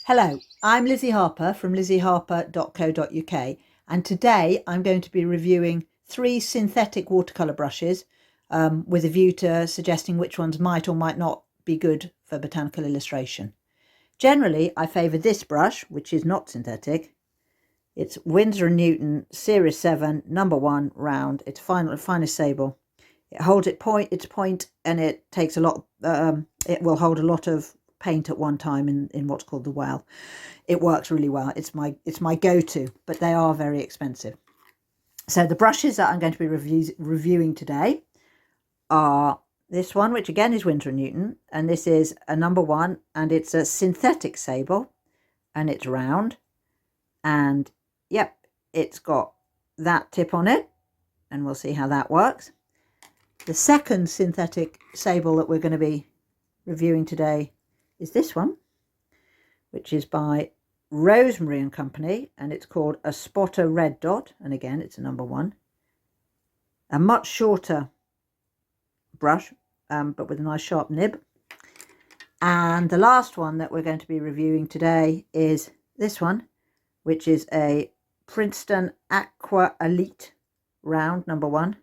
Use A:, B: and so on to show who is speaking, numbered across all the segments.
A: Hello, I'm Lizzie Harper from lizzieharper.co.uk, and today I'm going to be reviewing 3 synthetic watercolour brushes with a view to suggesting which ones might or might not be good for botanical illustration. Generally, I favour this brush, which is not synthetic. It's Winsor and Newton Series 7, number 1, round. It's finest sable. It holds its point, and it takes a lot. It will hold a lot of paint at one time in what's called the well. It works really well. It's my go-to, but they are very expensive. So the brushes that I'm going to be reviewing today are this one, which again is Winsor and Newton, and this is a number 1, and it's a synthetic-sable, and it's round, and yep, it's got that tip on it, and we'll see how that works. The second synthetic sable that we're going to be reviewing today is this one, which is by Rosemary and Company, and it's called a Spotter Red Dot, and again it's a number 1. A much shorter brush, but with a nice sharp nib. And the last one that we're going to be reviewing today is this one, which is a Princeton Aqua Elite round, number 1,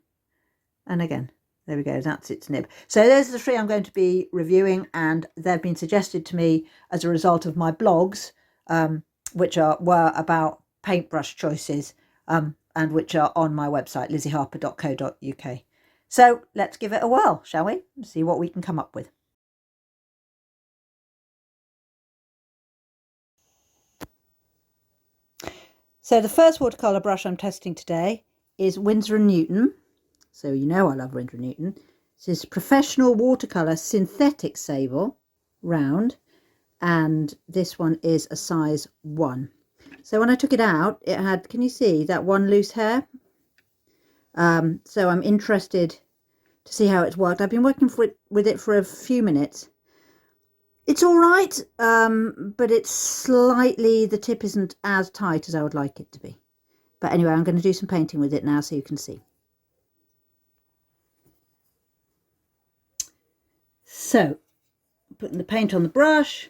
A: and again, there we go, that's its nib. So those are the 3 I'm going to be reviewing, and they've been suggested to me as a result of my blogs, which were about paintbrush choices, and which are on my website, lizzieharper.co.uk. So let's give it a whirl, shall we? And see what we can come up with. So the first watercolour brush I'm testing today is Winsor and Newton. So you know I love Winsor and Newton. This is Professional Watercolour Synthetic Sable round, and this one is a size 1. So when I took it out, it had, can you see that one loose hair? So I'm interested to see how it's worked. I've been working with it for a few minutes. It's all right, but it's slightly, the tip isn't as tight as I would like it to be. But anyway, I'm going to do some painting with it now so you can see. So, putting the paint on the brush.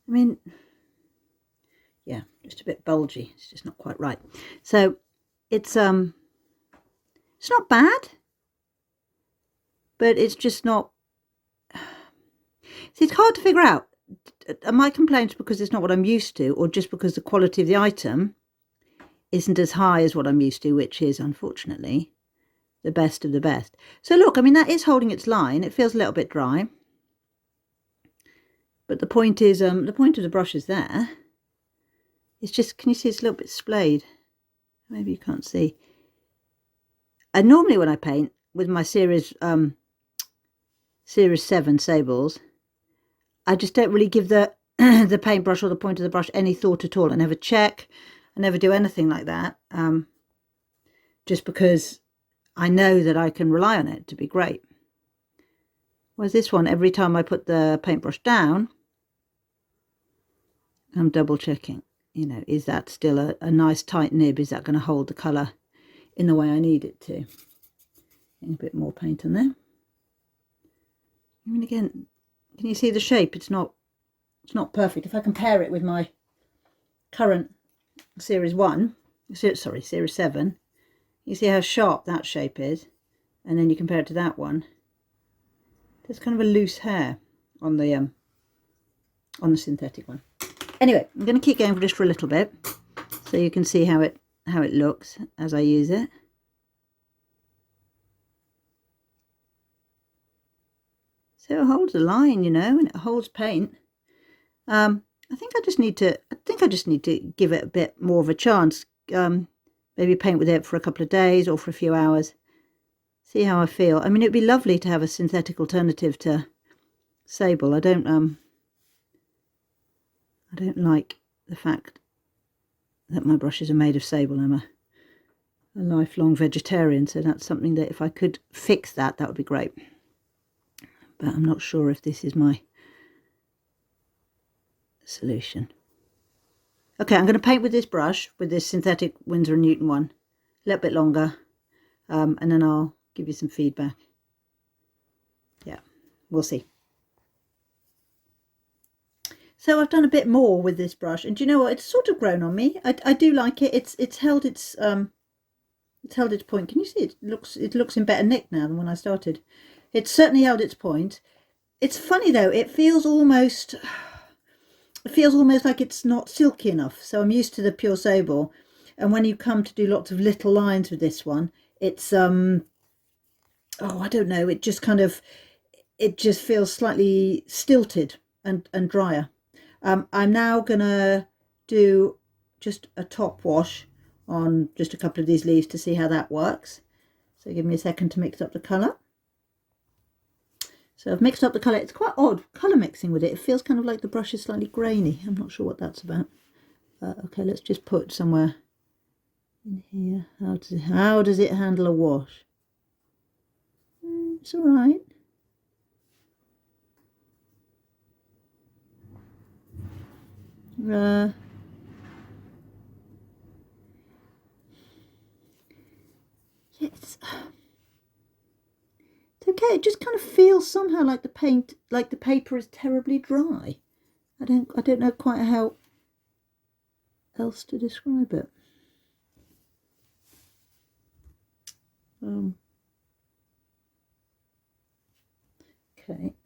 A: I mean, yeah, just a bit bulgy. It's just not quite right. So, it's not bad, but it's just not. See, it's hard to figure out. Are my complaints because it's not what I'm used to, or just because the quality of the item isn't as high as what I'm used to, which is, unfortunately, the best of the best. So look, I mean, that is holding its line. It feels a little bit dry, but the point is, the point of the brush is there. It's just, can you see it's a little bit splayed? Maybe you can't see. And normally when I paint with my series 7 sables, I just don't really give the the paintbrush or the point of the brush any thought at all. I never check, I never do anything like that, just because I know that I can rely on it to be great. Whereas this one, every time I put the paintbrush down, I'm double checking, you know, is that still a nice tight nib? Is that going to hold the colour in the way I need it to? Getting a bit more paint on there. I mean, again, can you see the shape? It's not perfect. If I compare it with my current series 7, you see how sharp that shape is, and then you compare it to that one. There's kind of a loose hair on the synthetic one. Anyway, I'm going to keep going just for a little bit, so you can see how it looks as I use it. So it holds a line, you know, and it holds paint. I think I just need to give it a bit more of a chance. Maybe paint with it for a couple of days or for a few hours. See how I feel. I mean, it'd be lovely to have a synthetic alternative to sable. I don't like the fact that my brushes are made of sable. I'm a lifelong vegetarian, so that's something that if I could fix that would be great. But I'm not sure if this is my solution. Okay, I'm going to paint with this brush, with this synthetic Winsor and Newton one, a little bit longer, and then I'll give you some feedback. Yeah, we'll see. So I've done a bit more with this brush, and do you know what? It's sort of grown on me. I do like it. It's held its point. Can you see it? It looks in better nick now than when I started. It's certainly held its point. It's funny though. It feels almost like it's not silky enough. So I'm used to the pure sable, and when you come to do lots of little lines with this one, it's oh, I don't know. It just feels slightly stilted and drier. I'm now gonna do just a top wash on just a couple of these leaves to see how that works. So give me a second to mix up the colour. So I've mixed up the colour. It's quite odd colour mixing with it. It feels kind of like the brush is slightly grainy. I'm not sure what that's about. Okay, let's just put somewhere in here. How does it handle a wash? It's all right. Yeah, it's okay. It just kind of feels somehow like the paper is terribly dry. I don't know quite how else to describe it. Okay,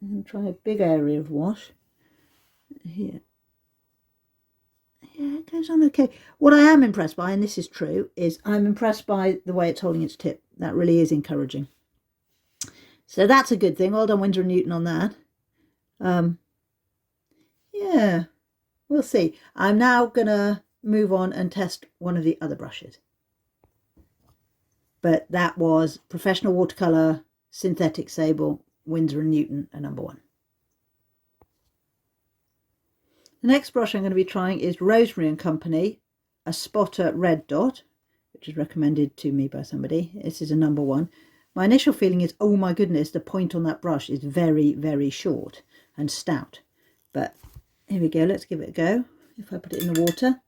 A: I'm going to try a big area of wash here. Yeah, it goes on okay. What I am impressed by, and this is true, is I'm impressed by the way it's holding its tip. That really is encouraging. So that's a good thing. Well done, Winsor and Newton, on that. Yeah, we'll see. I'm now going to move on and test one of the other brushes. But that was Professional Watercolour Synthetic-Sable Winsor and Newton, a number 1. The next brush I'm going to be trying is Rosemary and Company, a spotter red dot, which is recommended to me by somebody. This is a number 1. My initial feeling is, oh my goodness, the point on that brush is very, very short and stout. But here we go, let's give it a go. If I put it in the water.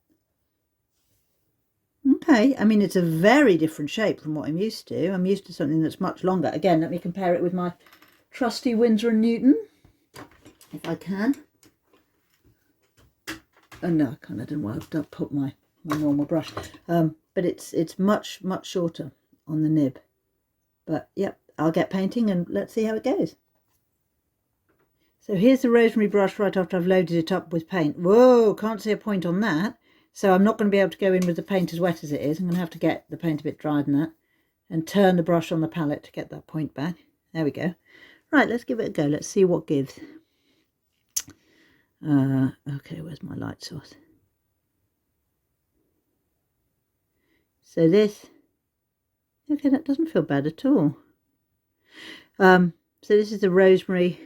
A: Okay, I mean, it's a very different shape from what I'm used to. I'm used to something that's much longer. Again, let me compare it with my trusty Winsor and Newton, if I can. Oh no, I can't. I don't want to put my normal brush. But it's much shorter on the nib. But yep, I'll get painting and let's see how it goes. So here's the Rosemary brush right after I've loaded it up with paint. Whoa, can't see a point on that. So I'm not going to be able to go in with the paint as wet as it is. I'm going to have to get the paint a bit drier than that and turn the brush on the palette to get that point back. There we go. Right, let's give it a go. Let's see what gives. Okay, where's my light source? So this, okay, that doesn't feel bad at all. So this is the Rosemary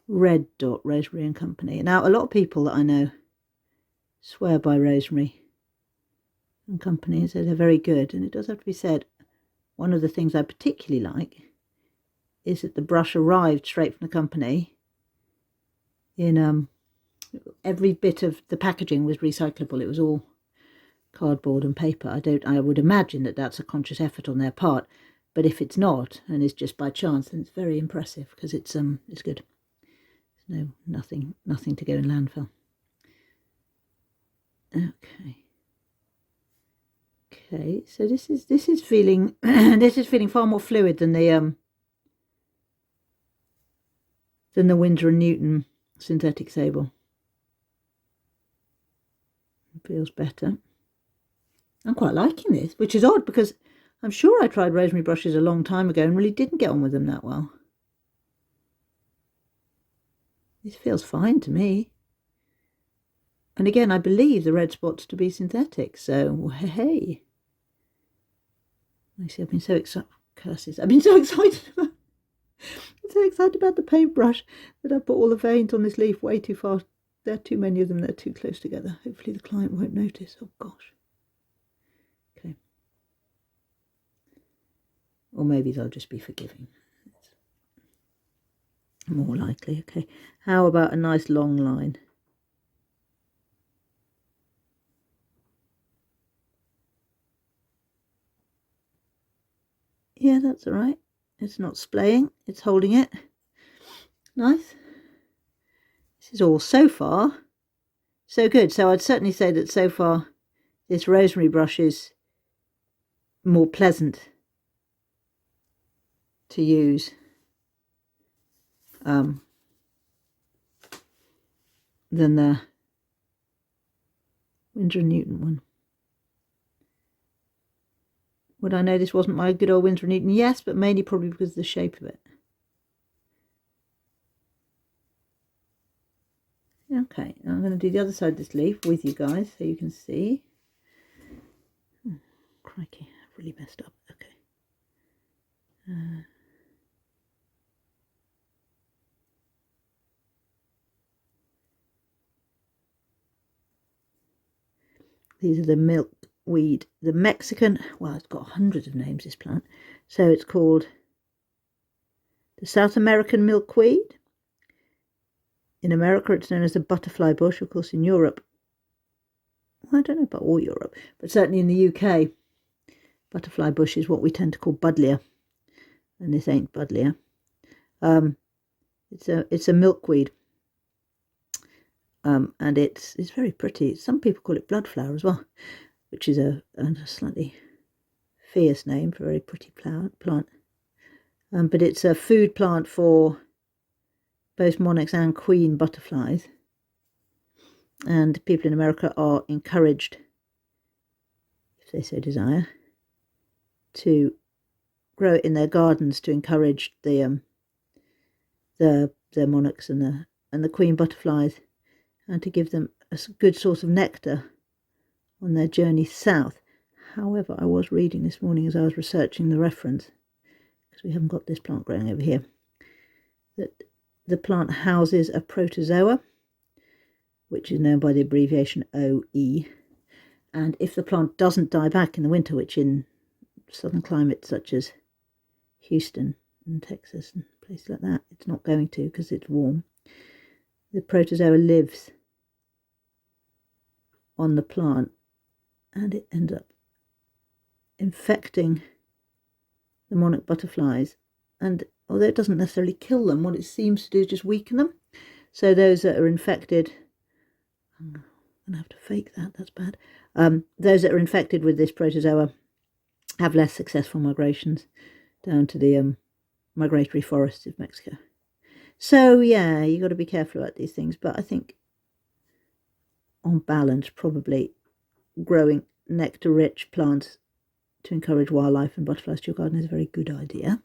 A: red dot, Rosemary and Company. Now, a lot of people that I know swear by Rosemary and Company and say they're very good. And it does have to be said, one of the things I particularly like is that the brush arrived straight from the company in every bit of the packaging was recyclable. It was all cardboard and paper. I would imagine that that's a conscious effort on their part, but if it's not and it's just by chance, then it's very impressive because it's good. There's nothing to go in landfill. Okay, so this is feeling this is feeling far more fluid than the Winsor and Newton Synthetic-Sable. It feels better. I'm quite liking this, which is odd because I'm sure I tried Rosemary brushes a long time ago and really didn't get on with them that well. This feels fine to me. And again, I believe the red spots to be synthetic, so hey. I see, I've been so excited. Curses. I've been so excited about the paintbrush that I put all the paint on this leaf way too fast. There are too many of them. They're too close together. Hopefully the client won't notice. Oh gosh. Okay. Or maybe they'll just be forgiving. More likely. Okay. How about a nice long line? Yeah, that's all right. It's not splaying. It's holding it. Nice. this is all so far so good. So I'd certainly say that so far this Rosemary brush is more pleasant to use than the Winsor and Newton one. Would I know this wasn't my good old Winsor and Newton? Yes, but mainly probably because of the shape of it. Okay, I'm going to do the other side of this leaf with you guys so you can see. Crikey, I've really messed up. Okay. These are the milkweed, the Mexican, well, it's got hundreds of names, this plant. So it's called the South American milkweed. In America, it's known as the butterfly bush. Of course, in Europe, well, I don't know about all Europe, but certainly in the UK, butterfly bush is what we tend to call buddleia, and this ain't buddleia. It's a milkweed, and it's very pretty. Some people call it bloodflower as well, which is a slightly fierce name for a very pretty plant. But it's a food plant for both monarchs and queen butterflies, and people in America are encouraged, if they so desire, to grow it in their gardens to encourage the monarchs and the queen butterflies, and to give them a good source of nectar on their journey south. However, I was reading this morning as I was researching the reference, because we haven't got this plant growing over here, that the plant houses a protozoa, which is known by the abbreviation OE. And if the plant doesn't die back in the winter, which in southern climates such as Houston and Texas and places like that, it's not going to because it's warm, the protozoa lives on the plant and it ends up infecting the monarch butterflies. And although it doesn't necessarily kill them, what it seems to do is just weaken them. So those that are infected, I'm going to have to fake that, that's bad. Those that are infected with this protozoa have less successful migrations down to the migratory forests of Mexico. So yeah, you've got to be careful about these things. But I think on balance, probably growing nectar-rich plants to encourage wildlife and butterflies to your garden is a very good idea.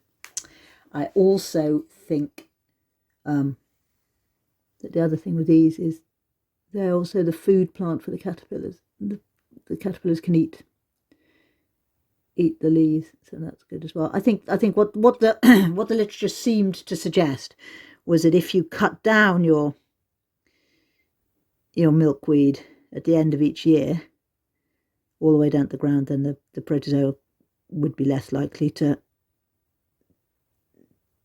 A: I also think that the other thing with these is they're also the food plant for the caterpillars. The caterpillars can eat the leaves, so that's good as well. I think what the what the literature seemed to suggest was that if you cut down your milkweed at the end of each year, all the way down to the ground, then the protozoa would be less likely to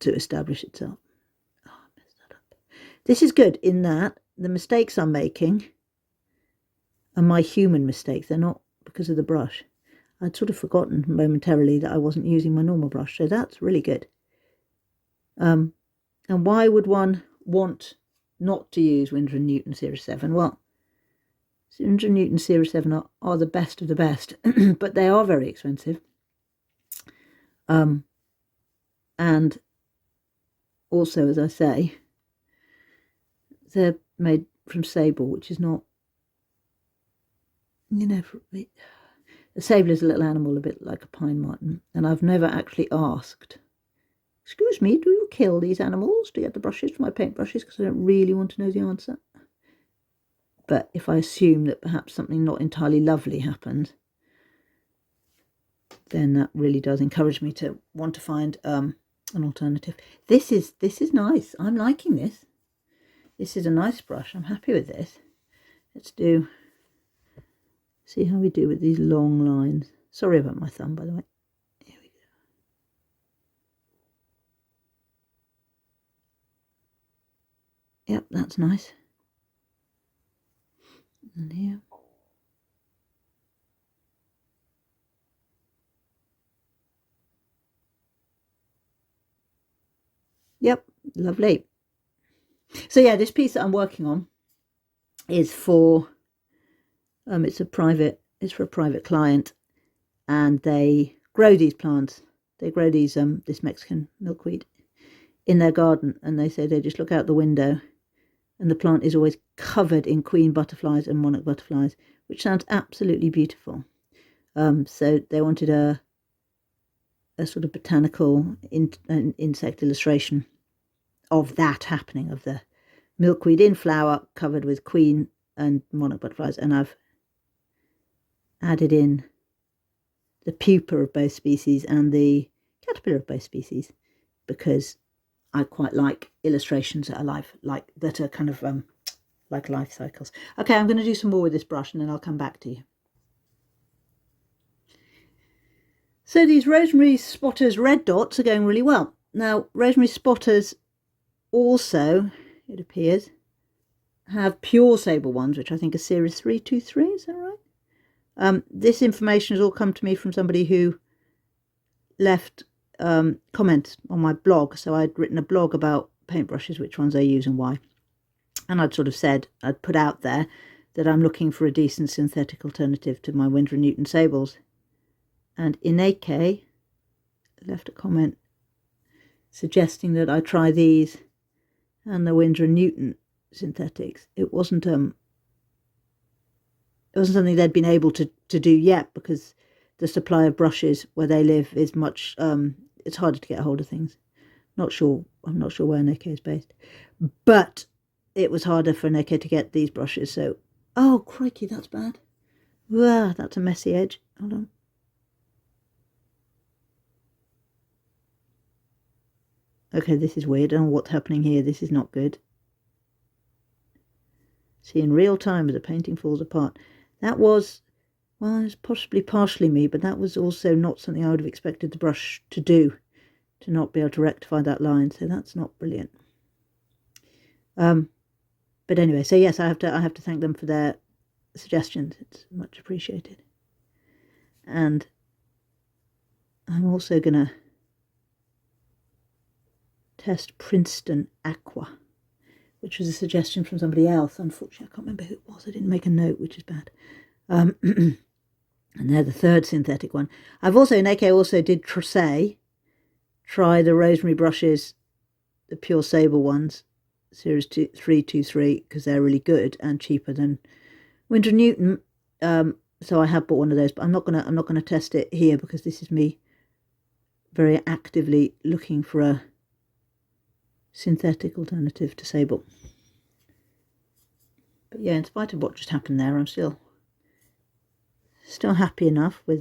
A: establish itself. Oh, I messed that up. This is good in that the mistakes I'm making are my human mistakes. They're not because of the brush. I'd sort of forgotten momentarily that I wasn't using my normal brush, so that's really good. And why would one want not to use Winsor and Newton Series 7? Well, Winsor and Newton Series 7 are the best of the best, but they are very expensive. And also, as I say, they're made from sable, which is not, a sable is a little animal a bit like a pine marten, and I've never actually asked, excuse me, do you kill these animals to get the brushes for my paintbrushes? Because I don't really want to know the answer. But if I assume that perhaps something not entirely lovely happened, then that really does encourage me to want to find an alternative. This is nice. I'm liking this. This is a nice brush. I'm happy with this. Let's see how we do with these long lines. Sorry about my thumb, by the way. Here we go. Yep, that's nice. And here. Yep, lovely. So yeah, this piece that I'm working on is for it's for a private client, and they grow these plants. They grow these this Mexican milkweed in their garden, and they say they just look out the window and the plant is always covered in queen butterflies and monarch butterflies, which sounds absolutely beautiful. So they wanted a sort of botanical insect illustration of that happening, of the milkweed in flower covered with queen and monarch butterflies, and I've added in the pupa of both species and the caterpillar of both species, because I quite like illustrations that are that are kind of like life cycles. Okay, I'm going to do some more with this brush and then I'll come back to you. So these Rosemary Spotters red dots are going really well. Now, Rosemary Spotters also, it appears, have pure sable ones, which I think are series 323, is that right? This information has all come to me from somebody who left comments on my blog. So I'd written a blog about paintbrushes, which ones I use and why. And I'd sort of said, I'd put out there that I'm looking for a decent synthetic alternative to my Winsor and Newton Sables. And Ineke left a comment suggesting that I try these and the Winsor and Newton synthetics. It wasn't something they'd been able to do yet, because the supply of brushes where they live is much it's harder to get a hold of things. I'm not sure where Ineke is based, but it was harder for Ineke to get these brushes. So, oh crikey, that's bad. Wow, that's a messy edge. Hold on. Okay, this is weird. I don't know what's happening here. This is not good. See, in real time as the painting falls apart. That was, well, it's possibly partially me, but that was also not something I would have expected the brush to do, to not be able to rectify that line. So that's not brilliant. But anyway, so yes, I have to thank them for their suggestions. It's much appreciated. And I'm also going to test Princeton Aqua, which was a suggestion from somebody else. Unfortunately, I can't remember who it was. I didn't make a note, which is bad. And they're the third synthetic one. Ineke also did try the Rosemary brushes, the pure sable ones, series 323, because they're really good and cheaper than Winsor Newton. So I have bought one of those, but I'm not gonna test it here, because this is me very actively looking for a synthetic alternative to sable. But yeah, in spite of what just happened there, I'm still happy enough with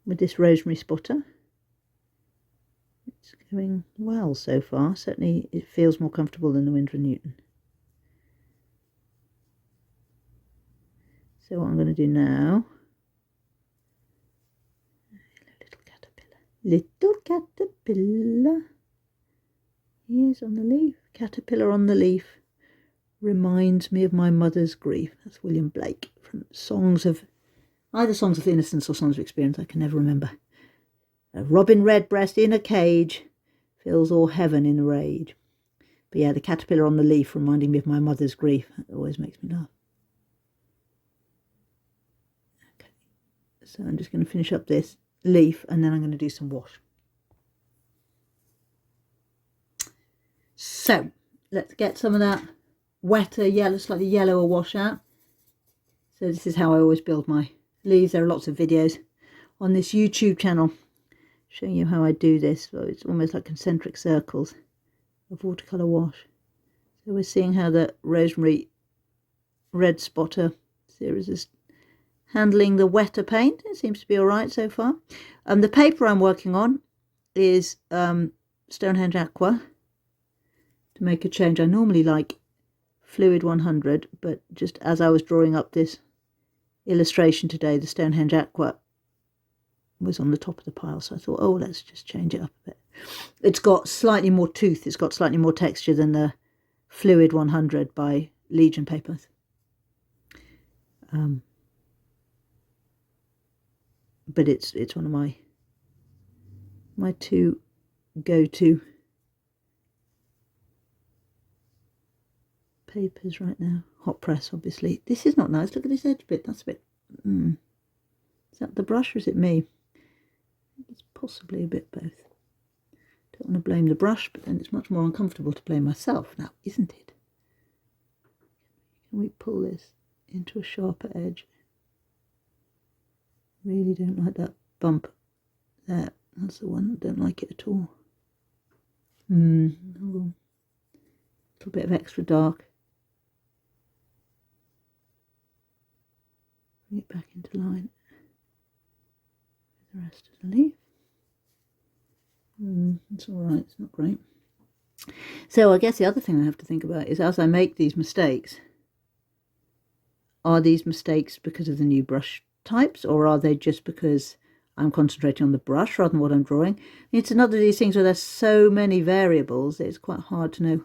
A: this Rosemary spotter. It's going well so far. Certainly it feels more comfortable than the Winsor Newton. So what I'm going to do now, little caterpillar, here's on the leaf, caterpillar on the leaf, reminds me of my mother's grief. That's William Blake from either Songs of Innocence or Songs of Experience, I can never remember. A robin redbreast in a cage fills all heaven in rage. But yeah, the caterpillar on the leaf reminding me of my mother's grief. That always makes me laugh. Okay, so I'm just going to finish up this leaf and then I'm going to do some wash. So let's get some of that wetter, yellow, slightly yellower wash out. So this is how I always build my leaves. There are lots of videos on this YouTube channel showing you how I do this. So it's almost like concentric circles of watercolour wash. So we're seeing how the Rosemary Red Spotter series is handling the wetter paint. It seems to be all right so far. The paper I'm working on is Stonehenge Aqua. To make a change, I normally like Fluid 100, but just as I was drawing up this illustration today, the Stonehenge Aqua was on the top of the pile, so I thought, oh, let's just change it up a bit. It's got slightly more tooth, it's got slightly more texture than the Fluid 100 by Legion Papers. But it's one of my two go-to papers right now. Hot press, obviously. This is not nice. Look at this edge bit. That's a bit... Is that the brush or is it me? It's possibly a bit both. Don't want to blame the brush, but then it's much more uncomfortable to blame myself now, isn't it? Can we pull this into a sharper edge? Really don't like that bump there. That's the one. I don't like it at all. A little bit of extra dark. Bring it back into line with the rest of the leaf. It's all right. It's not great. So I guess the other thing I have to think about is, as I make these mistakes, are these mistakes because of the new brush types, or are they just because I'm concentrating on the brush rather than what I'm drawing? It's another of these things where there's so many variables, it's quite hard to know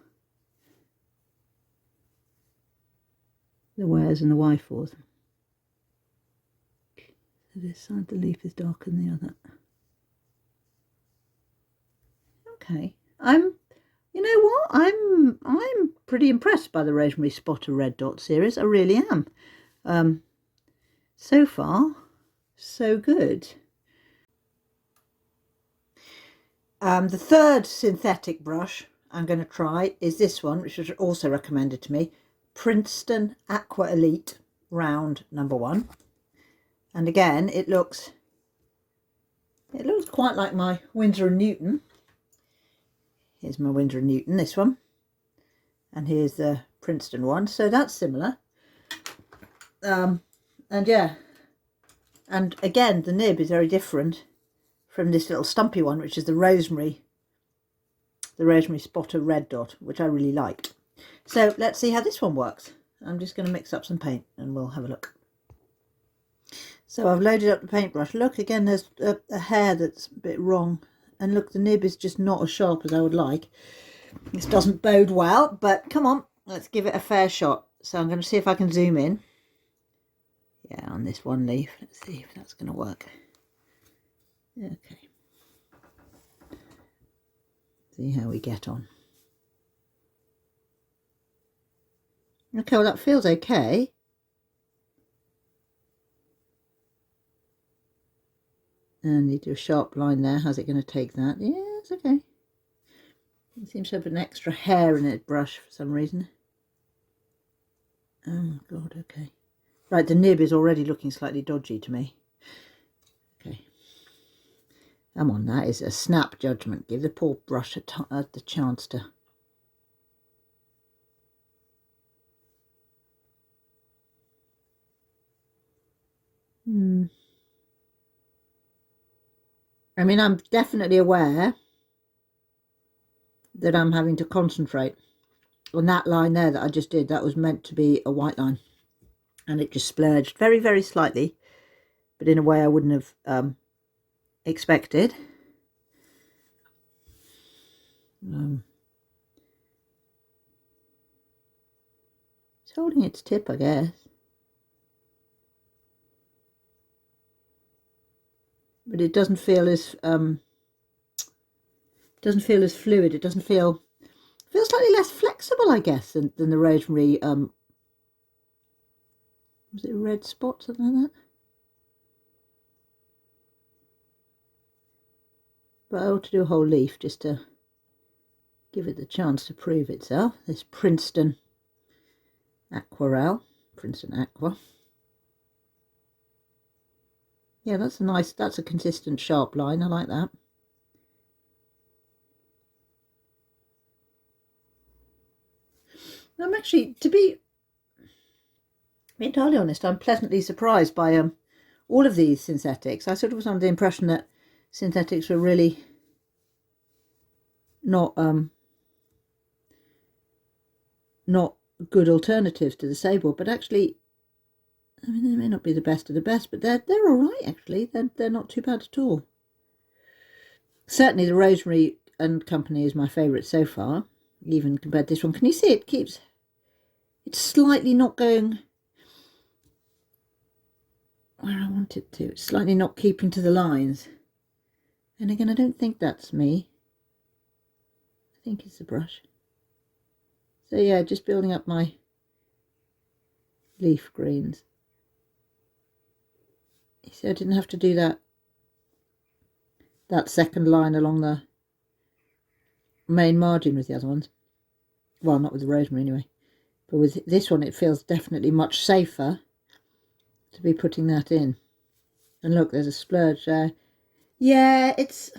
A: the wheres and the why-fors. So this side of the leaf is darker than the other. Okay, you know what? I'm pretty impressed by the Rosemary Spotter Red Dot series. I really am. So far, so good. The third synthetic brush I'm going to try is this one, which was also recommended to me, Princeton Aqua Elite Round number 1. And again, it looks quite like my Winsor and Newton. Here's my Winsor and Newton, this one. And here's the Princeton one. So that's similar. And yeah. And again, the nib is very different from this little stumpy one, which is the Rosemary Spotter Red Dot, which I really liked. So let's see how this one works. I'm just going to mix up some paint and we'll have a look. So I've loaded up the paintbrush. Look, again, there's a hair that's a bit wrong. And look, the nib is just not as sharp as I would like. This doesn't bode well, but come on, let's give it a fair shot. So I'm going to see if I can zoom in. Yeah, on this one leaf. Let's see if that's going to work. Okay. See how we get on. Okay, well that feels okay. And you do a sharp line there. How's it going to take that? Yeah, it's okay. It seems to have an extra hair in its brush for some reason. Oh God, okay. Right, the nib is already looking slightly dodgy to me. Okay. Come on, that is a snap judgment. Give the poor brush the chance to... I mean, I'm definitely aware that I'm having to concentrate on that line there that I just did. That was meant to be a white line. And it just splurged very, very slightly, but in a way I wouldn't have expected. It's holding its tip, I guess. But it doesn't feel as fluid. It doesn't feel... feels slightly less flexible, I guess, than the Rosemary... was it a red spot, something like that? But I ought to do a whole leaf just to give it the chance to prove itself. This Princeton Aquarelle, Princeton Aqua. Yeah, that's a consistent sharp line. I like that. I'm actually, to be entirely honest, I'm pleasantly surprised by all of these synthetics. I sort of was under the impression that synthetics were really not good alternatives to the sable, but actually, I mean, they may not be the best of the best, but they're all right actually. They're not too bad at all. Certainly, the Rosemary and Company is my favourite so far, even compared to this one. Can you see it keeps? It's slightly not going where I want it to. It's slightly not keeping to the lines. And again, I don't think that's me. I think it's the brush. So yeah, just building up my leaf greens. You see, I didn't have to do that second line along the main margin with the other ones. Well, not with the rosemary anyway. But with this one, it feels definitely much safer to be putting that in. And look, there's a splurge there. Yeah, it's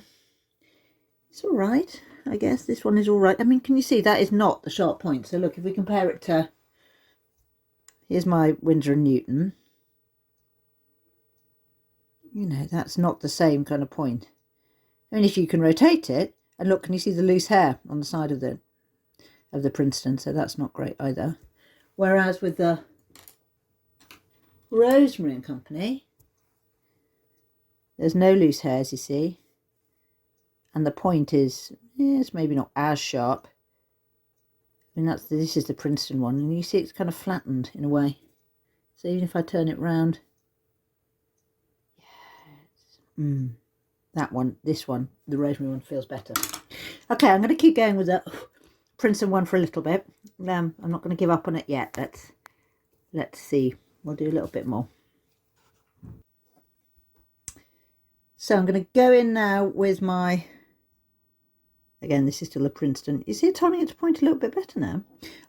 A: all right, I guess. This one is all right. I mean, can you see that is not the sharp point? So look, if we compare it to, here's my Winsor and Newton. You know, that's not the same kind of point. I mean, if you can rotate it, and look, can you see the loose hair on the side of the Princeton? So that's not great either. Whereas with the Rosemary and Company, there's no loose hairs, you see, and the point is, yeah, it's maybe not as sharp. I mean, this is the Princeton one, and you see it's kind of flattened in a way. So even if I turn it round, yeah, that one, this one, the Rosemary one feels better. Okay, I'm going to keep going with the Princeton one for a little bit. I'm not going to give up on it yet. Let's see. We'll do a little bit more. So I'm going to go in now with my, again, this is still a Princeton. You see it's turning it to point a little bit better now.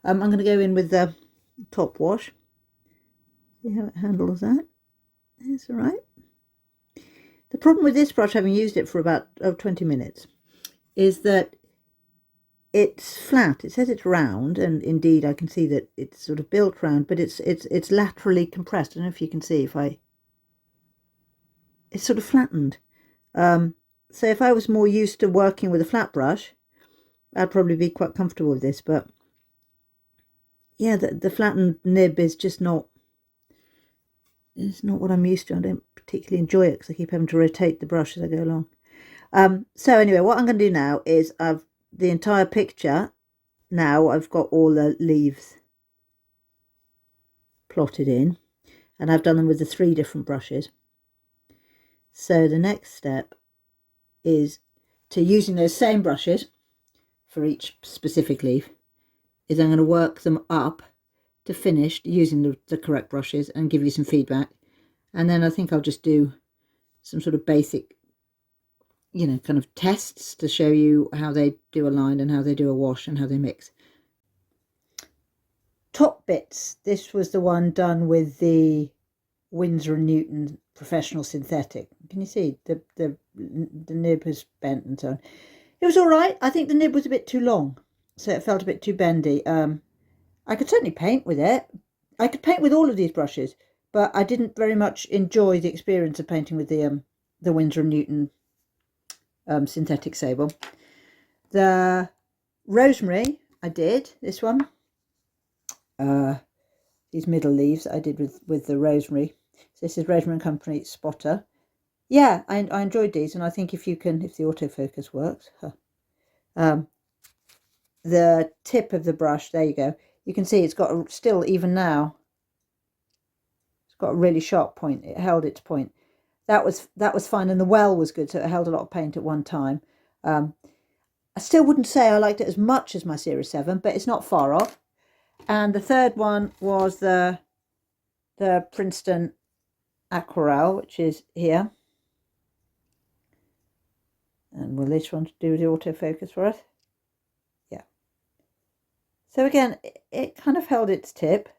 A: I'm going to go in with the top wash. See how it handles that. That's all right. The problem with this brush, having used it for about 20 minutes, is that it's flat. It says it's round, and indeed I can see that it's sort of built round, but it's laterally compressed. I don't know if you can see it's sort of flattened. So if I was more used to working with a flat brush, I'd probably be quite comfortable with this, but yeah, the flattened nib is just not, it's not what I'm used to. I don't particularly enjoy it because I keep having to rotate the brush as I go along. So anyway, what I'm going to do now is the entire picture, now I've got all the leaves plotted in, and I've done them with the 3 different brushes. So the next step is to, using those same brushes for each specific leaf, is I'm going to work them up to finished using the correct brushes and give you some feedback. And then I think I'll just do some sort of basic, you know, kind of tests to show you how they do a line and how they do a wash and how they mix. Top bits. This was the one done with the Winsor and Newton Professional Synthetic. Can you see the nib has bent and so on. It was all right. I think the nib was a bit too long, so it felt a bit too bendy. I could certainly paint with it. I could paint with all of these brushes, but I didn't very much enjoy the experience of painting with the Winsor and Newton synthetic-sable. The Rosemary, I did this one. These middle leaves I did with the Rosemary. So this is Rosemary and Company Spotter. Yeah, I enjoyed these, and I think if the autofocus works, the tip of the brush, there you go. You can see it's got still, even now, it's got a really sharp point. It held its point. That was fine, and the well was good, so it held a lot of paint at one time. I still wouldn't say I liked it as much as my Series 7, but it's not far off. And the third one was the Princeton Aqua, which is here. And will this one do the autofocus for us? Yeah. So again, it kind of held its tip.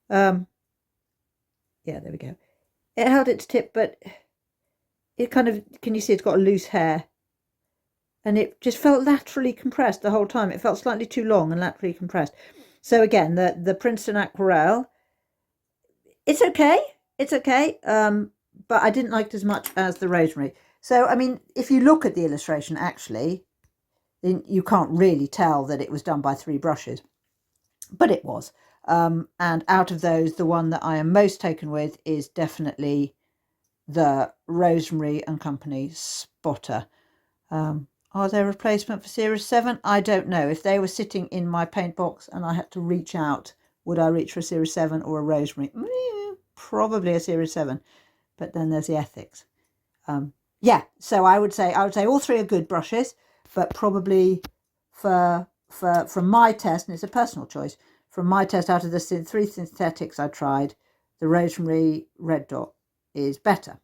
A: Yeah, there we go. It held its tip, but it kind of, can you see it's got a loose hair? And it just felt laterally compressed the whole time. It felt slightly too long and laterally compressed. So again, the Princeton Aqua, it's okay. It's okay. But I didn't like it as much as the Rosemary. So, I mean, if you look at the illustration, actually, then you can't really tell that it was done by 3 brushes. But it was. And out of those, the one that I am most taken with is definitely the Rosemary and Company Spotter. Are they a replacement for Series 7? I don't know. If they were sitting in my paint box and I had to reach out, would I reach for a Series 7 or a Rosemary? Probably a Series 7. But then there's the ethics. Yeah, so I would say all 3 are good brushes, but probably for from my test, and it's a personal choice, from my test out of the 3 synthetics I tried, the Rosemary red dot is better.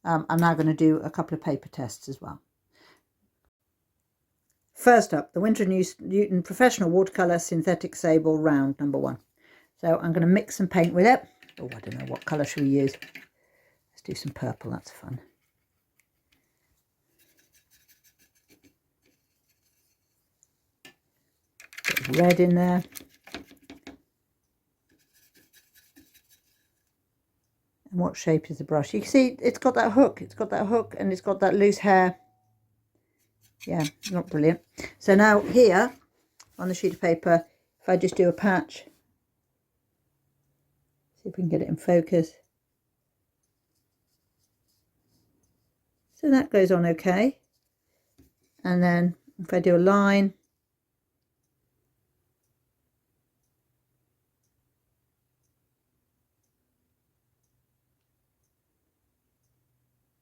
A: I'm now going to do a couple of paper tests as well. First up, the Winsor and Newton Professional Watercolour Synthetic-sable Round number 1. So I'm going to mix some paint with it. Oh, I don't know, what colour should we use? Let's do some purple, that's fun. Bit of red in there. And what shape is the brush? You can see it's got that hook. It's got that hook and it's got that loose hair. Yeah, not brilliant. So now here on the sheet of paper, if I just do a patch, see if we can get it in focus. So that goes on okay. And then if I do a line,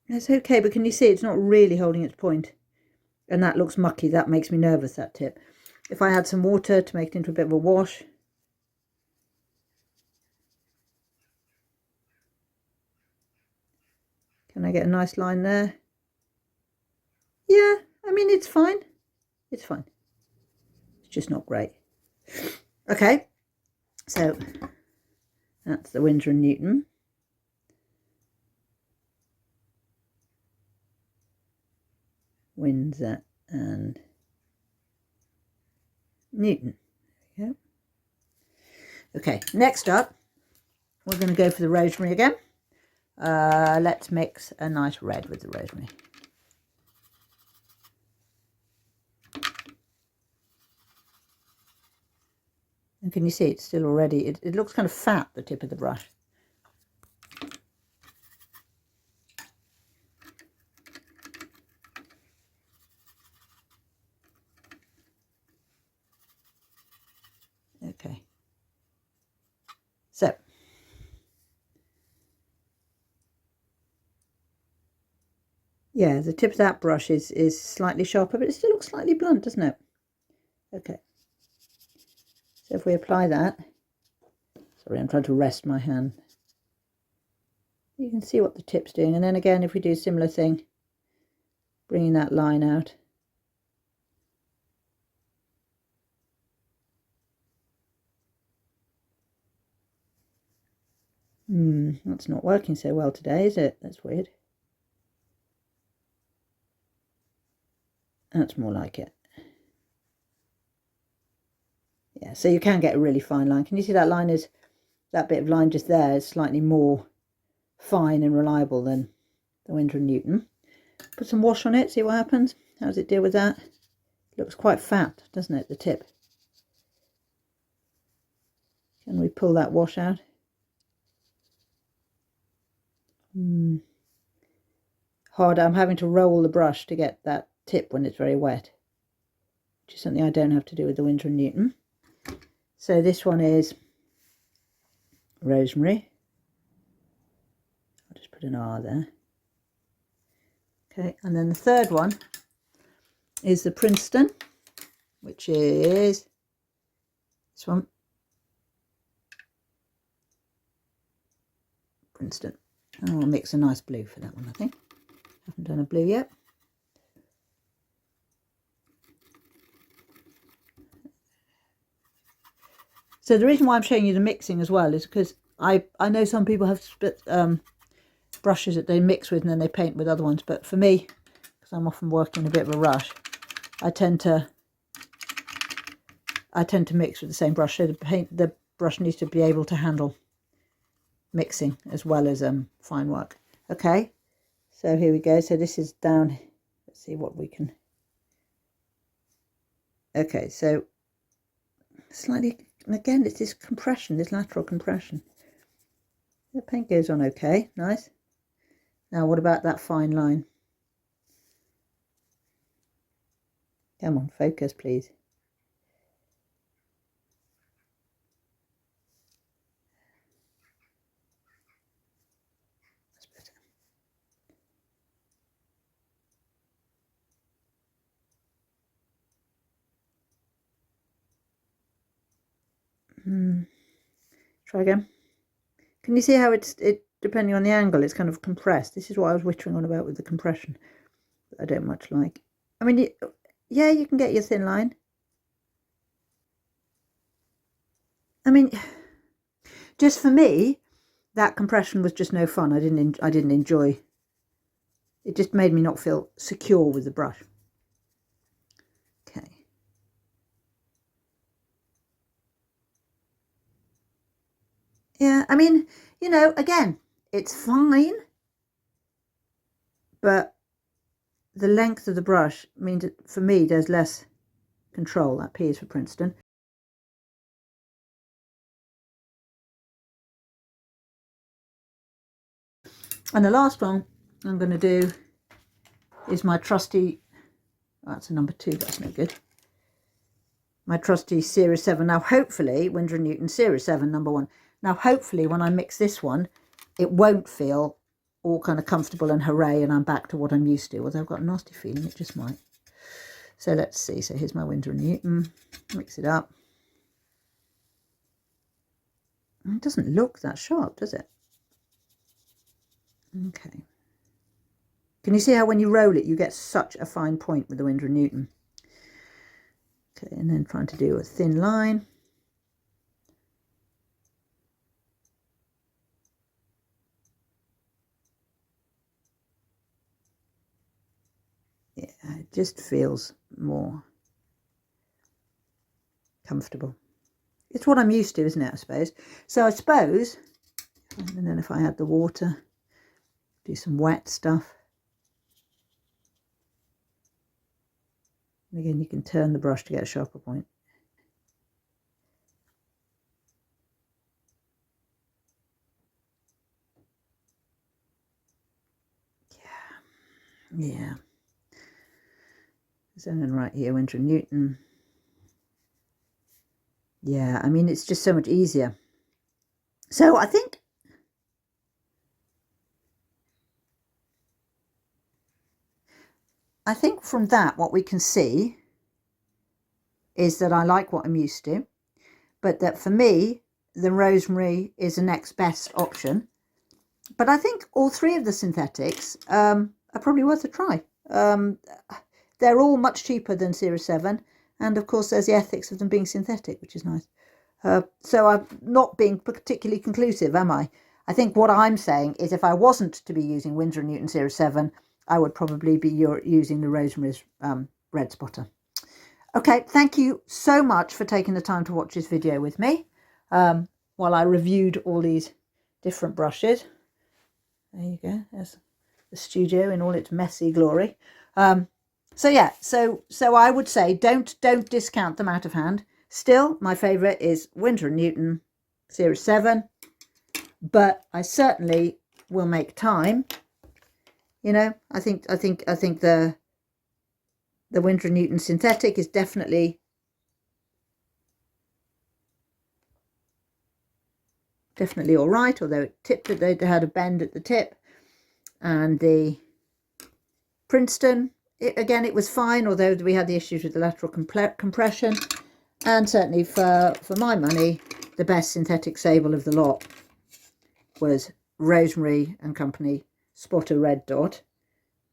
A: it's okay, but can you see it's not really holding its point? And that looks mucky. That makes me nervous, that tip. If I add some water to make it into a bit of a wash. Can I get a nice line there? Yeah, I mean, it's fine. It's fine. It's just not great. Okay, so that's the Winsor and Newton. Winsor and Newton. There we go. Okay, next up, we're going to go for the rosemary again. Let's mix a nice red with the rosemary. And can you see it's still already, it looks kind of fat, the tip of the brush. Okay. So, yeah, the tip of that brush is slightly sharper, but it still looks slightly blunt, doesn't it? Okay. So if we apply that, sorry, I'm trying to rest my hand. You can see what the tip's doing. And then again, if we do a similar thing, bringing that line out. That's not working so well today, is it? That's weird. That's more like it. Yeah, so you can get a really fine line. Can you see that line is, that bit of line just there is slightly more fine and reliable than the Winsor and Newton. Put some wash on it, see what happens. How does it deal with that? It looks quite fat, doesn't it, the tip? Can we pull that wash out? Hard. I'm having to roll the brush to get that tip when it's very wet, which is something I don't have to do with the Winsor and Newton. So this one is rosemary. I'll just put an R there. Okay, and then the third one is the Princeton, which is this one. Princeton. And I'll mix a nice blue for that one, I think. Haven't done a blue yet. So the reason why I'm showing you the mixing as well is because I know some people have split brushes that they mix with and then they paint with other ones, but for me, because I'm often working in a bit of a rush, I tend to mix with the same brush. So the brush needs to be able to handle mixing as well as fine work. Okay, so here we go. So this is down. Let's see what we can. Okay, so slightly, again, it's this compression, this lateral compression. The paint goes on okay, nice. Now what about that fine line? Come on, focus please. That's better. Try again. Can you see how it depending on the angle, it's kind of compressed? This is what I was whittering on about with the compression. I don't much like. I mean, yeah, you can get your thin line. I mean, just for me, that compression was just no fun. I didn't enjoy. It just made me not feel secure with the brush. Okay. Yeah, I mean, you know, again, it's fine, but the length of the brush means that for me there's less control. That P is for Princeton. And the last one I'm going to do is my trusty, that's a number 2, that's no good. My trusty Series 7. Now hopefully, Winsor and Newton Series 7, number 1. Now hopefully when I mix this one, it won't feel all kind of comfortable and hooray and I'm back to what I'm used to. Although I've got a nasty feeling it just might. So let's see. So here's my Winsor and Newton. Mix it up. It doesn't look that sharp, does it? Okay. Can you see how when you roll it, you get such a fine point with the Winsor and Newton? Okay, and then trying to do a thin line. Yeah, it just feels more comfortable. It's what I'm used to, isn't it, I suppose? So I suppose, and then if I add the water, do some wet stuff. And again, you can turn the brush to get a sharper point. Yeah. There's one right here, Winsor and Newton. Yeah, I mean, it's just so much easier. So I think from that, what we can see is that I like what I'm used to, but that for me, the Rosemary is the next best option. But I think all 3 of the synthetics are probably worth a try. They're all much cheaper than Series 7. And of course, there's the ethics of them being synthetic, which is nice. So I'm not being particularly conclusive, am I? I think what I'm saying is if I wasn't to be using Winsor and Newton Series 7, I would probably be using the Rosemary's red spotter. Okay, thank you so much for taking the time to watch this video with me while I reviewed all these different brushes. There you go. There's the studio in all its messy glory. So yeah, so I would say don't discount them out of hand. Still, my favourite is Winsor and Newton Series 7, but I certainly will make time. You know, I think the Winsor and Newton Synthetic is definitely all right, although they had a bend at the tip. And the Princeton, again, it was fine, although we had the issues with the lateral compression. And certainly for my money, the best synthetic-sable of the lot was Rosemary and Company Spotter Red Dot,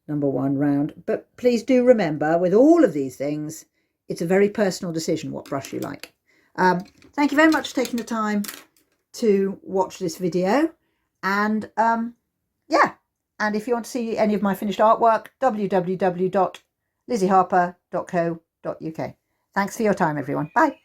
A: number 1 round. But please do remember, with all of these things, it's a very personal decision what brush you like. Thank you very much for taking the time to watch this video. And yeah, and if you want to see any of my finished artwork, www.lizzieharper.co.uk. Thanks for your time, everyone. Bye.